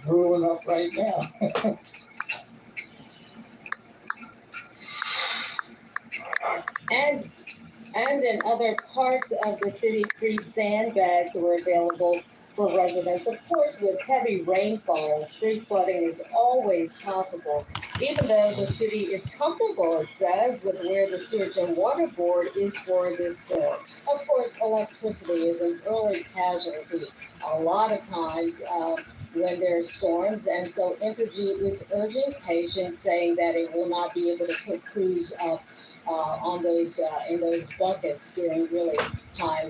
growing up right now. And in other parts of the city, free sandbags were available for residents. Of course, with heavy rainfall, street flooding is always possible. Even though the city is comfortable, it says, with where the sewage and water board is for this storm. Of course, electricity is an early casualty a lot of times when there's storms, and so Entergy is urging patients, saying that it will not be able to put crews up on those in those buckets during really high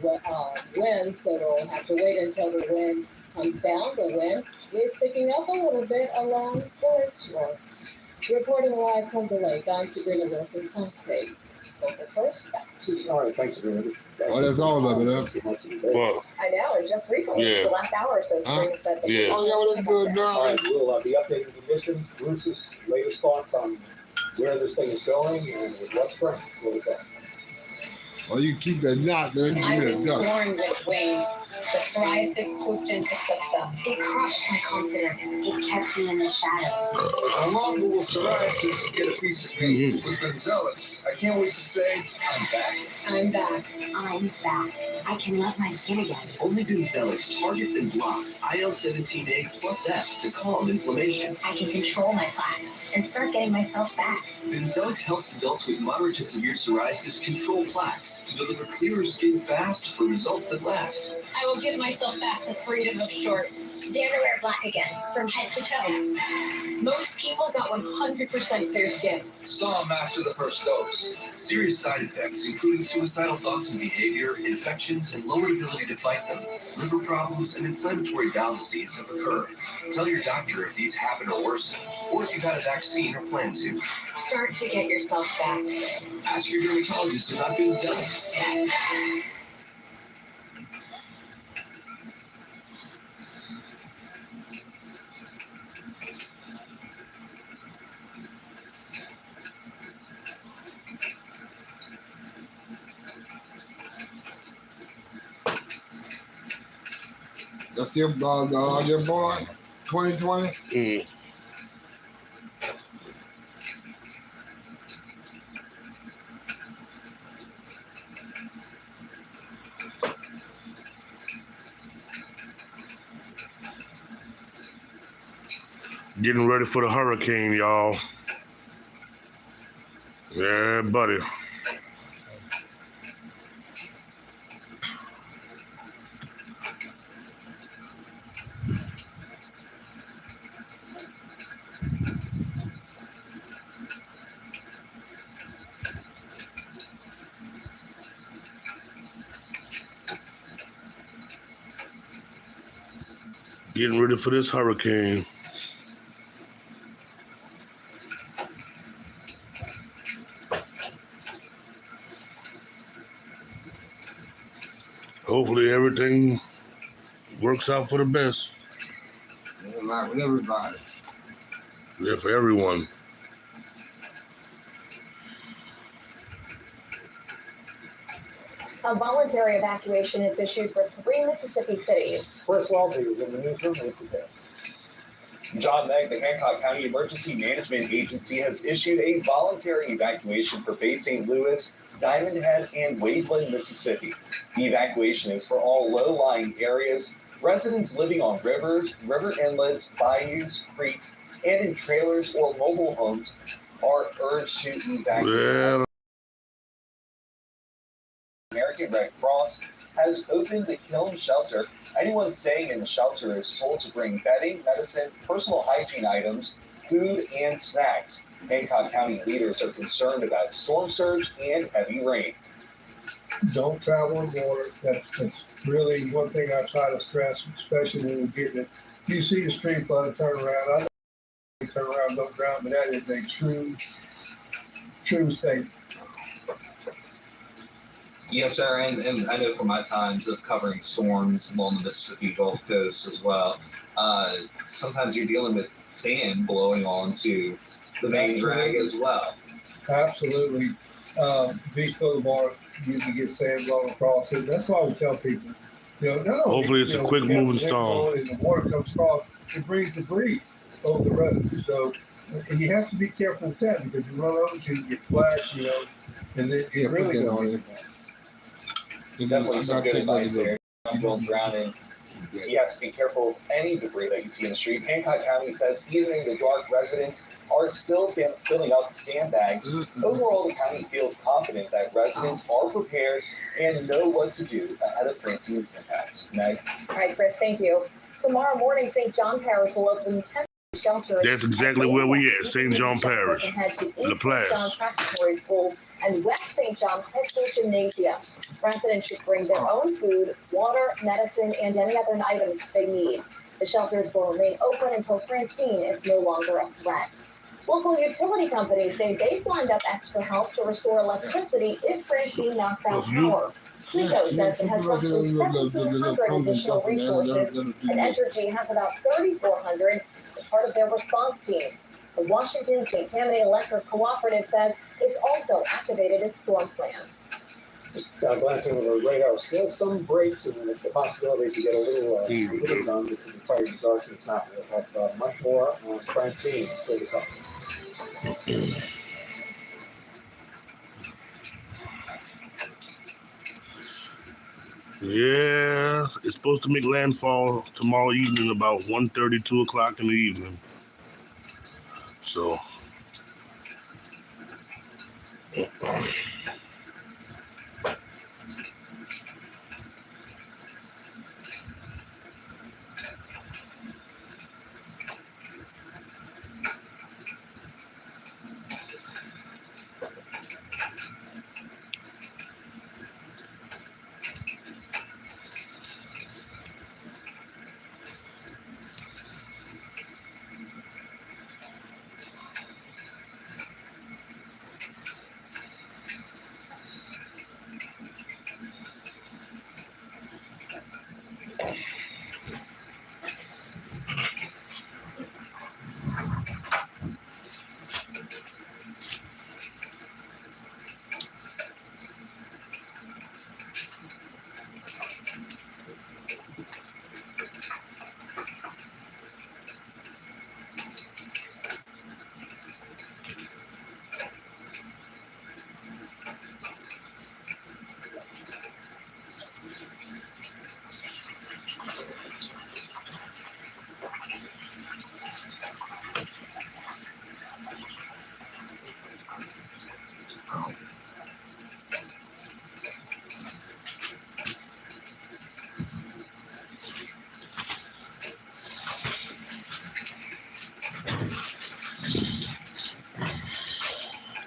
winds, so they'll have to wait until the wind comes down. The wind is picking up a little bit along the shore. Reporting live from the lake, I'm Sabrina Wilson, Pump Safe. Over first, back to you. All right, thanks, Sabrina. Oh, that's all of it, huh? Well, I know, and just recently, the last hour or so, Sabrina said that. Yeah. Oh, yeah, well, that's good, All right, darling. we'll be updating conditions. Bruce's latest thoughts on where this thing is going and with what strength. What is that? Oh, you keep that knot, man. I was Yeah. born with wings, but psoriasis swooped in to clip them. It crushed my confidence. It kept me in the shadows. How long will psoriasis get a piece of me? We've been zealous. I can't wait to say, I'm back. I'm back. I'm back. I can love my skin again. Only Gonzalez targets and blocks IL-17A plus F to calm inflammation. I can control my plaques and start getting myself back. Gonzalez helps adults with moderate to severe psoriasis control plaques to deliver clearer skin fast for results that last. I will give myself back the freedom of shorts. Dare to wear black again, from head to toe. Most people got 100% clear skin. Saw him after the first dose. Serious side effects, including suicidal thoughts and behavior, infections, and lowered ability to fight them. Liver problems and inflammatory bowel disease have occurred. Tell your doctor if these happen or worsen, or if you got a vaccine or plan to. Start to get yourself back. Ask your dermatologist about Gonzalez. That's your boy, 2020. Getting ready for the hurricane, y'all. Yeah, buddy. Getting ready for this hurricane. Hopefully everything works out for the best. Like with everybody. Yeah, for everyone. A voluntary evacuation is issued for 3 Mississippi cities. Chris Welty is in the newsroom with details. John Megg, the Hancock County Emergency Management Agency, has issued a voluntary evacuation for Bay St. Louis, Diamond Head, and Waveland, Mississippi. The evacuation is for all low-lying areas. Residents living on rivers, river inlets, bayous, creeks, and in trailers or mobile homes are urged to evacuate. Well, American Red Cross has opened the Kiln Shelter. Anyone staying in the shelter is told to bring bedding, medicine, personal hygiene items, food, and snacks. Hancock County leaders are concerned about storm surge and heavy rain. Don't travel in water. That's really one thing I try to stress, especially when we're getting it. If you see a stream flood, turn around. I know turn around, don't drown, but that is a true statement. Yes, sir, and I know from my times of covering storms along the Mississippi Gulf Coast as well, sometimes you're dealing with sand blowing onto the main drag as well. Absolutely. Beach Boulevard usually gets sand blown across it. That's why we tell people, hopefully it's a quick moving storm. And the water comes across, it brings debris over the road. So, and you have to be careful with that because you run over to you get flash, you know, and then Yeah, it put really that gonna on be there. bad. Definitely some good advice there. I'm Don't drown in. You have to be careful of any debris that you see in the street. Hancock County says even in the dark, residents are still filling up sandbags. Overall, the county feels confident that residents are prepared and know what to do ahead of Francine's impacts. Meg? All right, Chris, thank you. Tomorrow morning, St. John Parish will open 10 shelters. That's exactly where we at, St. John Parish, La Place. St. John Preparatory School and West St. John High School Gymnasium. Residents should bring their own food, water, medicine, and any other items they need. The shelters will remain open until Francine is no longer a threat. Local utility companies say they've lined up extra help to restore electricity if Francine knocks out power. Clico says it has roughly 1,700 additional resources, and Entergy has about 3,400 as part of their response team. The Washington St. Tammany Electric Cooperative says it's also activated its storm plan. Just glancing over the radar, still some breaks and the possibility to get a little done because the fire is dark and it's not. We'll have much more on Francine still to come. Yeah, it's supposed to make landfall tomorrow evening about 1:30, 2 o'clock in the evening. So,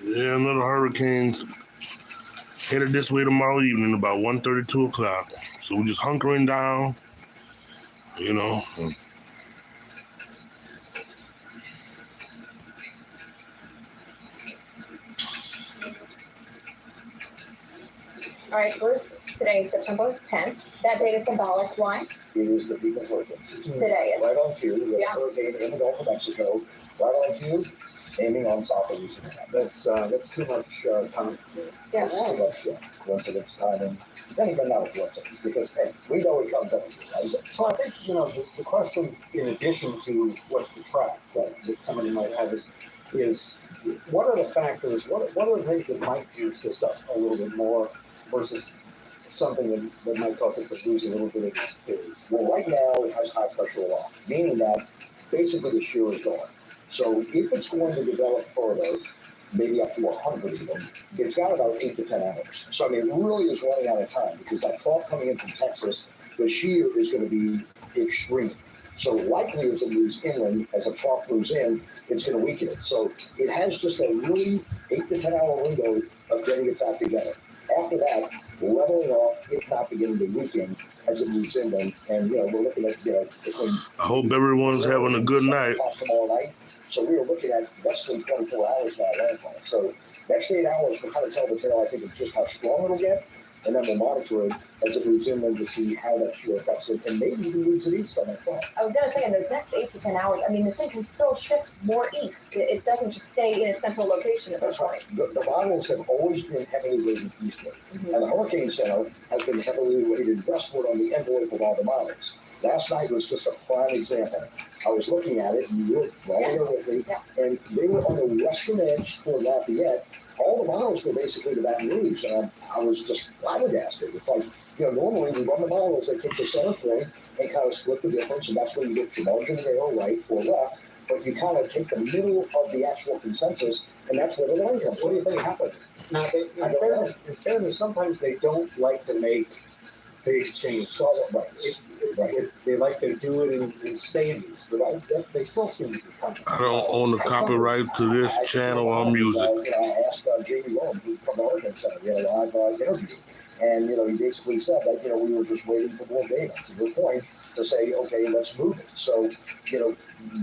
yeah, another hurricane's headed this way tomorrow evening about 1:30, 2 o'clock. So we're just hunkering down, you know. All right, Bruce, today is September 10th. That date is symbolic. Why? It is the peak of hurricane season. Today is. Right on cue, we Yeah. have a hurricane in the Gulf of Mexico. Right on cue, aiming on South of Louisiana. That's too much time. Yeah. That's too much coincidence timing. Then even not a coincidence because hey, we know it comes up. Right? So I think the question, in addition to what's the track that somebody might have is what are the factors? What are the things that might juice this up a little bit more versus something that might cause it to lose a little bit of its phase? Well, right now it has high pressure aloft, meaning that basically the shear is gone. So if it's going to develop further, maybe up to 100 of them, it's got about 8 to 10 hours. So I mean, it really is running out of time because that trough coming in from Texas, the shear is going to be extreme. So likely as it moves inland, as a trough moves in, it's going to weaken it. So it has just a really 8 to 10 hour window of getting its act together. After that, leveling off, if not beginning to weaken as it moves inland. And, we're looking at, between... I hope everyone's having a good night. Tomorrow night. So we were looking at less than 24 hours now landfall. So next 8 hours will kind of tell the tale, I think, of just how strong it'll get. And then we'll monitor it as it moves inland to see how that shear affects it, and maybe even moves it east on that front. I was going to say, in those next 8 to 10 hours, I mean, the thing can still shift more east. It doesn't just stay in a central location at this point. The models have always been heavily weighted eastward, and the Hurricane Center has been heavily weighted westward on the envelope of all the models. Last night was just a prime example. I was looking at it, and you were right there with me, and they were on the western edge toward Lafayette. All the miles were basically to Baton Rouge, and I was just flabbergasted. It's like, normally we run the miles, they take the center point and kind of split the difference, and that's where you get your margin of error, right or left. But you kind of take the middle of the actual consensus, and that's where the line comes. What do you think happened? Now, in fairness, sometimes they don't like to make big change. So, they like to do it in stages, but they still seem to be coming. I don't own the copyright to this channel or music. I asked Jamie Rome, who's from the Oregon Center, live interview. And, he basically said that, we were just waiting for more data, to your point, to say, okay, let's move it. So,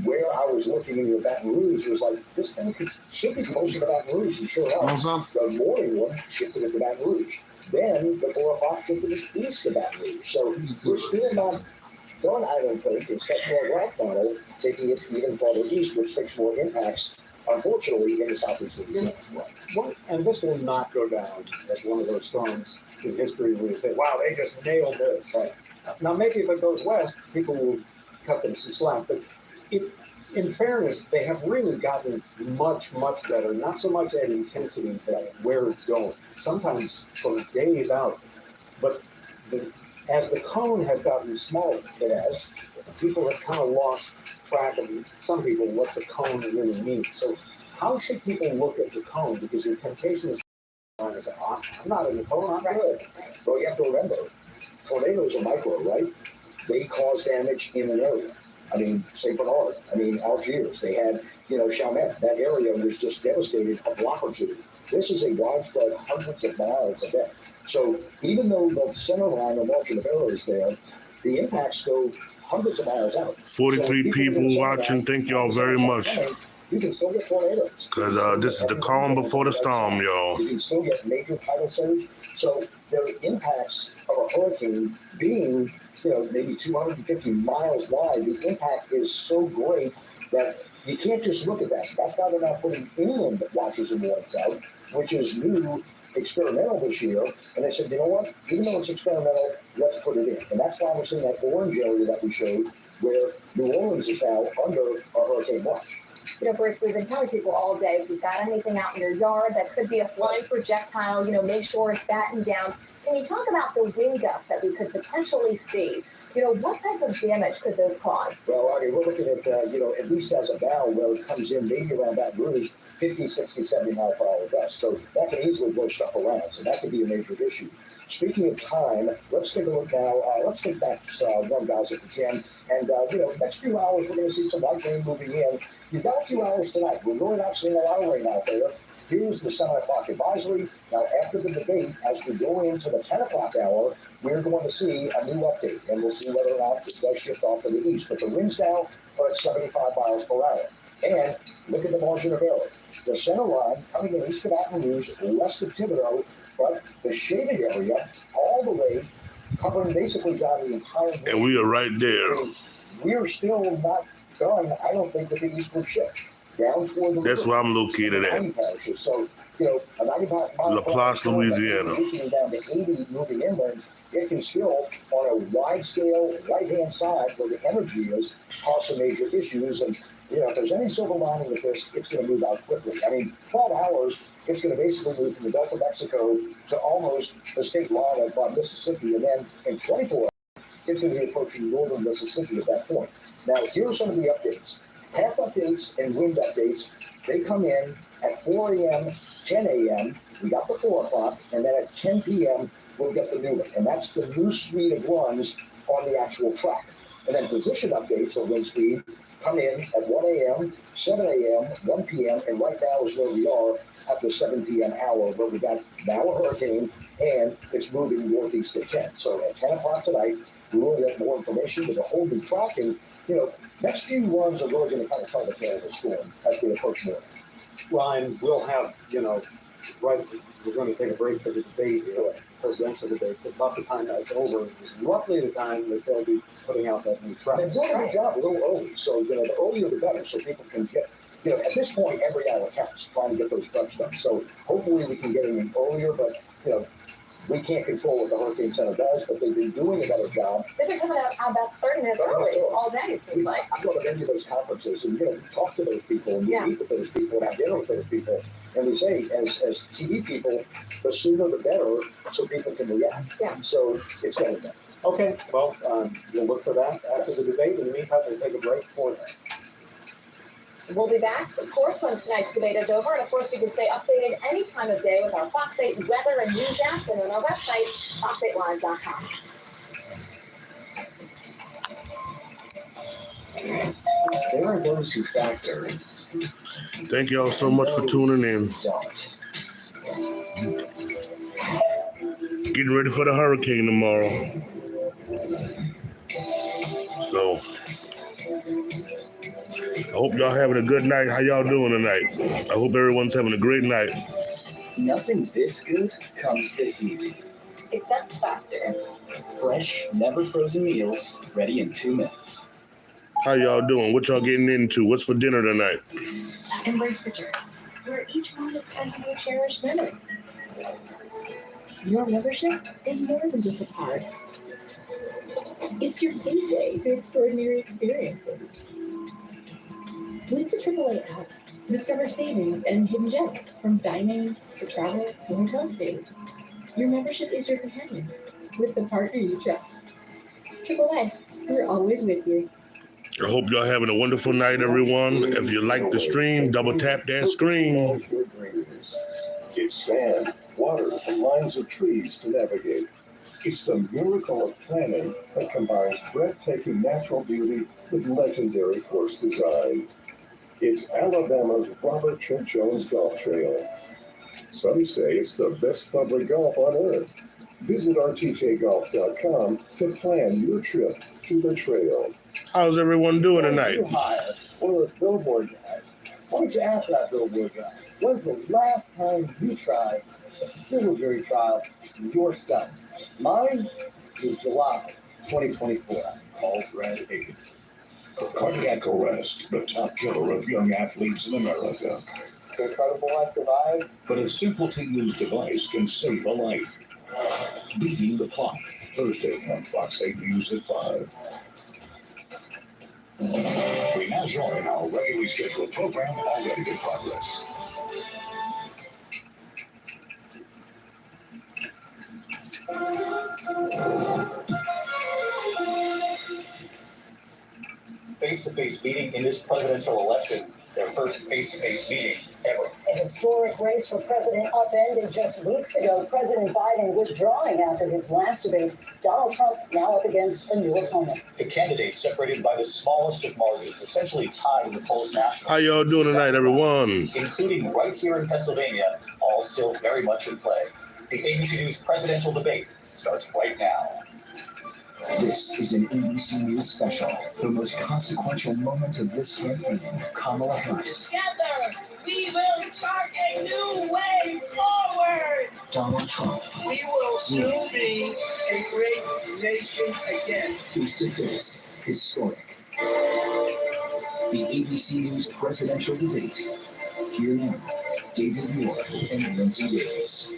where I was looking in Baton Rouge was like, this thing should be closer to Baton Rouge. And sure enough, the morning one shifted it to Baton Rouge. Then the 4 o'clock shifted it east of Baton Rouge. So we're still not done, I don't think. It's got more graph model, taking it even farther east, which takes more impacts, unfortunately, in the southeast Louisiana. And this will not go down as one of those storms in history where you say, wow, they just nailed this. Now, maybe if it goes west, people will cut them some slack. But in fairness, they have really gotten much, much better. Not so much at intensity, but where it's going. Sometimes for days out. But as the cone has gotten smaller, it has, people have kind of lost track of, some people, what the cone really means. So how should people look at the cone? Because the temptation is, I'm not in the cone, I'm good. Well, you have to remember, tornadoes are micro, right? They cause damage in an area. I mean, St. Bernard, Algiers, they had, Chalmette, that area was just devastated a block or two. This is a widespread hundreds of miles of depth. So even though the center line, the margin of error is there, the impacts go hundreds of miles out. 43 people watching, thank y'all very much. You can still get tornadoes. Because this is the calm before the storm, y'all. You can still get major tidal surge. So the impacts of a hurricane being, maybe 250 miles wide, the impact is so great that you can't just look at that. That's why they're not putting inland watches and warnings out, which is new, experimental this year. And they said, you know what? Even though it's experimental, let's put it in. And that's why we're seeing that orange area that we showed, where New Orleans is now under a hurricane watch. Bruce, we've been telling people all day, if you've got anything out in your yard that could be a flying projectile, make sure it's battened down. Can you talk about the wind gusts that we could potentially see? What type of damage could those cause? Well, we're looking at, at least as a bow where it comes in maybe around Baton Rouge, 50, 60, 70 mile per hour gust. So that can easily blow stuff around. So that could be a major issue. Speaking of time, let's take a look now. Let's take back one, guys, if we can. And, next few hours, we're going to see some light rain moving in. You've got a few hours tonight. We're really not seeing a lot of rain out there. Here's the 7 o'clock advisory. Now, after the debate, as we go into the 10 o'clock hour, we're going to see a new update, and we'll see whether or not it does shift off to the east. But the winds now are at 75 miles per hour. And look at the margin of error. The center line coming in east of Baton Rouge, west of Thibodeau, but the shaded area all the way covering basically down the entire. And we are right there. We're still not done, I don't think, with the eastward shift. Down toward the That's where I'm located at. So, a 95 La Place, Louisiana. Down to 80 moving inland, it can still, on a wide scale, right-hand side where the energy is, cause some major issues. And, if there's any silver lining with this, it's going to move out quickly. 12 hours, it's going to basically move from the Gulf of Mexico to almost the state line of Mississippi. And then in 24 hours, it's going to be approaching northern Mississippi at that point. Now, here are some of the updates. Path updates and wind updates, they come in at 4 a.m., 10 a.m., we got the 4 o'clock, and then at 10 p.m., we'll get the new one. And that's the new speed of runs on the actual track. And then position updates or wind speed come in at 1 a.m., 7 a.m., 1 p.m., and right now is where we are at the 7 p.m. hour, where we got now a hurricane, and it's moving northeast at 10. So at 10 o'clock tonight, we will get more information with a whole new tracking. Next few runs are really going to kind of tell the tale of the storm as we approach morning. Well, and we'll have, we're going to take a break for the debate, presidential debate, but about the time that's over is roughly the time that they'll be putting out that new track. They're doing a good job a little early, so, the earlier the better, so people can get, at this point, every hour counts, trying to get those trucks done. So hopefully we can get them in earlier, but, we can't control what the Hurricane Center does, but they've been doing a better job. They've been coming out our best 30 minutes early all day, it seems like. I go to many of those conferences and you talk to those people and you Yeah. meet with those people and have dinner with those people. And we say, as TV people, the sooner the better so people can react. Yeah. So it's getting better. Okay, well, we'll look for that after the debate. In the meantime, we'll take a break for that. We'll be back, of course, when tonight's debate is over. And of course, you can stay updated any time of day with our Fox 8 weather and news apps and on our website, fox8live.com. There are those who factor Thank y'all so much for tuning in. Getting ready for the hurricane tomorrow. So, I hope y'all having a good night. How y'all doing tonight? I hope everyone's having a great night. Nothing this good comes this easy. Except faster. Fresh, never frozen meals, ready in 2 minutes. How y'all doing? What y'all getting into? What's for dinner tonight? Embrace the journey, where each moment can be a cherished memory. Your membership is more than just a card. It's your gateway to extraordinary experiences. With the AAA app, discover savings and hidden gems from dining to travel to hotel stays. Your membership is your companion with the partner you trust. AAA, we're always with you. I hope y'all having a wonderful night, everyone. If you like the stream, double tap that screen. It's sand, water, and lines of trees to navigate. It's the miracle of planning that combines breathtaking natural beauty with legendary course design. It's Alabama's Robert Trent Jones Golf Trail. Some say it's the best public golf on earth. Visit rtjgolf.com to plan your trip to the trail. How's everyone doing tonight? One of those billboard guys. Why don't you ask that billboard guy? When's the last time you tried a silver trial yourself? Mine is July 2024. Paul Brad Hagen. Cardiac arrest, the top killer of young athletes in America. It's incredible I survived. But a simple-to-use device can save a life. Beating the Clock, Thursday on Fox 8 News at 5. We now join our regularly scheduled program already in progress. Face-to-face meeting in this presidential election, their first face-to-face meeting ever. A historic race for president upended just weeks ago. President Biden withdrawing after his last debate. Donald Trump now up against a new opponent. The candidates separated by the smallest of margins, essentially tied in the polls nationally. How y'all doing tonight, everyone? Including right here in Pennsylvania, all still very much in play. The ABC News presidential debate starts right now. This is an ABC News special. The most consequential moment of this campaign, Kamala Harris. Together, we will chart a new way forward. Donald Trump. We will soon be a great nation again. Face to face, historic. The ABC News presidential debate. Here now, David Moore and Lindsay Davis.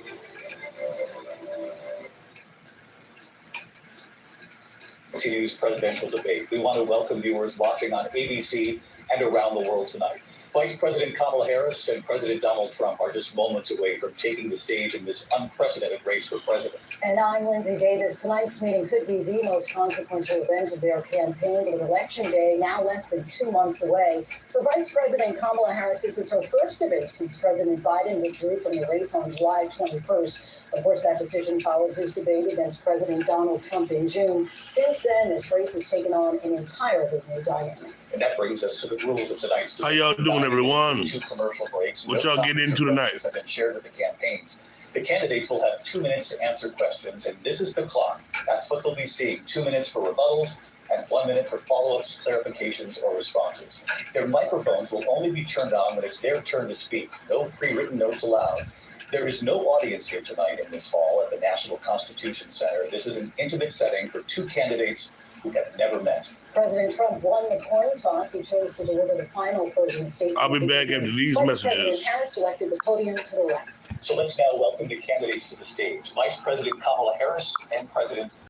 ABC News presidential debate. We want to welcome viewers watching on ABC and around the world tonight. Vice President Kamala Harris and President Donald Trump are just moments away from taking the stage in this unprecedented race for president. And I'm Lindsay Davis. Tonight's meeting could be the most consequential event of their campaigns, with Election Day now less than 2 months away. For Vice President Kamala Harris, this is her first debate since President Biden withdrew from the race on July 21st. Of course, that decision followed his debate against President Donald Trump in June. Since then, this race has taken on an entirely new dynamic. And that brings us to the rules of tonight's debate. How y'all doing, everyone? 2 commercial breaks. What y'all getting into tonight? Have been shared with the campaigns. The candidates will have 2 minutes to answer questions, and this is the clock. That's what they'll be seeing. 2 minutes for rebuttals and 1 minute for follow-ups, clarifications, or responses. Their microphones will only be turned on when it's their turn to speak. No pre-written notes allowed. There is no audience here tonight in this hall at the National Constitution Center. This is an intimate setting for 2 candidates who have never met. President Trump won the coin toss. He chose to deliver the final closing statement. I'll be back after these Vice messages. President Harris selected the podium to the left. So let's now welcome the candidates to the stage. Vice President Kamala Harris and President